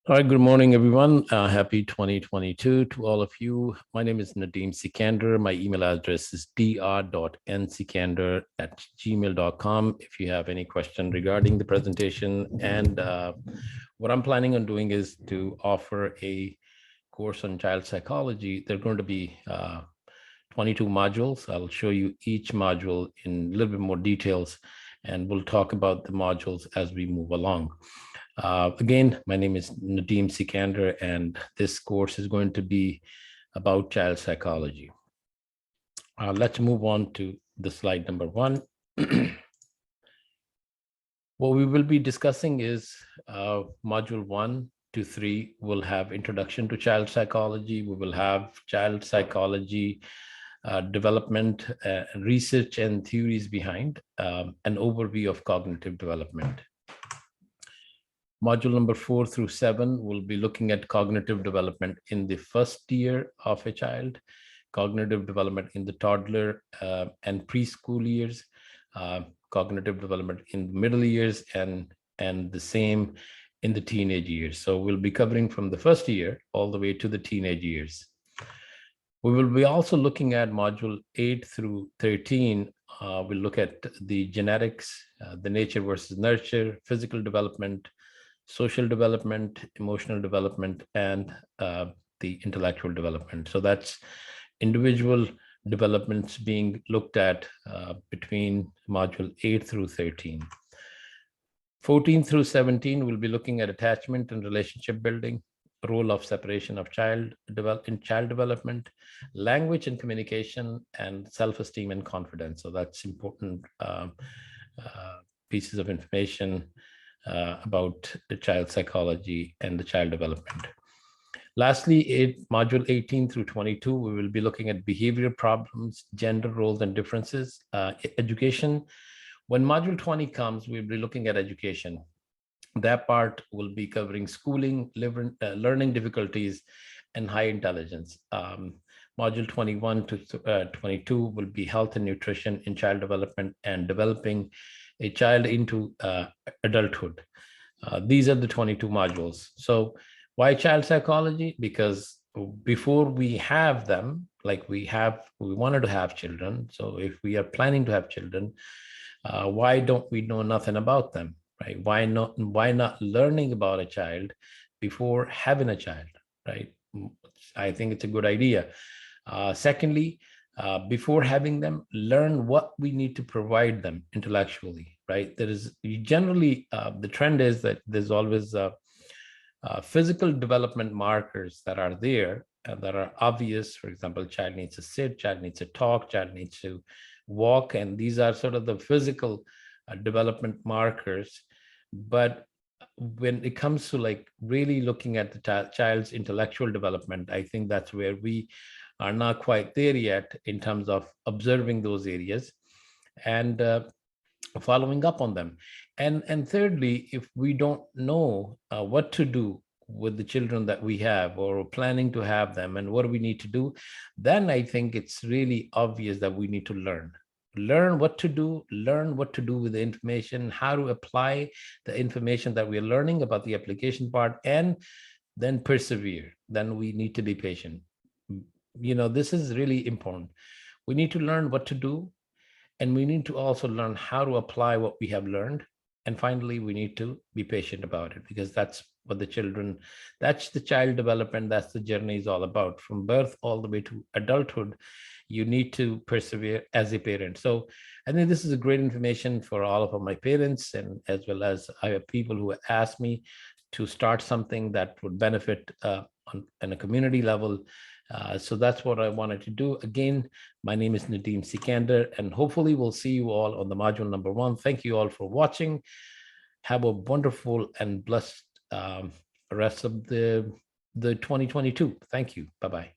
All right, good morning, everyone. Happy 2022 to all of you. My name is Nadeem Sikander. My email address is dr.nsikander@gmail.com. If you have any question regarding the presentation, and what I'm planning on doing is to offer a course on child psychology. There are going to be 22 modules. I'll show you each module in a little bit more details, and we'll talk about the modules as we move along. Again, my name is Nadeem Sikander, and this course is going to be about child psychology. Let's move on to the slide number 1. What we will be discussing is module 1 to 3 will have introduction to child psychology. We will have child psychology development, research and theories behind, an overview of cognitive development. Module number 4 through 7 will be looking at cognitive development in the first year of a child, cognitive development in the toddler and preschool years, cognitive development in the middle years, and the same in the teenage years. So we'll be covering from the first year all the way to the teenage years. We will be also looking at module 8 through 13. We'll look at the genetics, the nature versus nurture, physical development, social development, emotional development, and the intellectual development. So that's individual developments being looked at between module 8 through 13. 14 through 17, we'll be looking at attachment and relationship building, role of separation of child development, language and communication, and self-esteem and confidence. So that's important pieces of information about the child psychology and the child development. Lastly, module 18 through 22, we will be looking at behavior problems, gender roles and differences, education. When module 20 comes, we'll be looking at education. That part will be covering schooling, learning difficulties, and high intelligence. Module 21 to 22 will be health and nutrition in child development and developing a child into adulthood. These are the 22 modules. So why child psychology? Because before we have them, like we wanted to have children. So if we are planning to have children, why don't we know nothing about them, right? Why not learning about a child before having a child, right? I think it's a good idea. Secondly, before having them, learn what we need to provide them intellectually, right? There is generally, the trend is that there's always physical development markers that are there and that are obvious. For example, child needs to sit, child needs to talk, child needs to walk, and these are sort of the physical development markers. But when it comes to like really looking at the child's intellectual development, I think that's where we are not quite there yet in terms of observing those areas and following up on them. And thirdly, if we don't know what to do with the children that we have or planning to have them and what do we need to do, then I think it's really obvious that we need to learn what to do, learn what to do with the information, how to apply the information that we're learning about the application part, and then persevere. Then we need to be patient. This is really important. We need to learn what to do, and we need to also learn how to apply what we have learned. And finally, we need to be patient about it, because that's what that's the child development, that's the journey is all about. From birth all the way to adulthood, you need to persevere as a parent. So I think this is a great information for all of my parents, and as well as I have people who ask me to start something that would benefit on a community level. So that's what I wanted to do. Again, my name is Nadeem Sikander, and hopefully we'll see you all on the module number 1. Thank you all for watching. Have a wonderful and blessed rest of the 2022. Thank you. Bye-bye.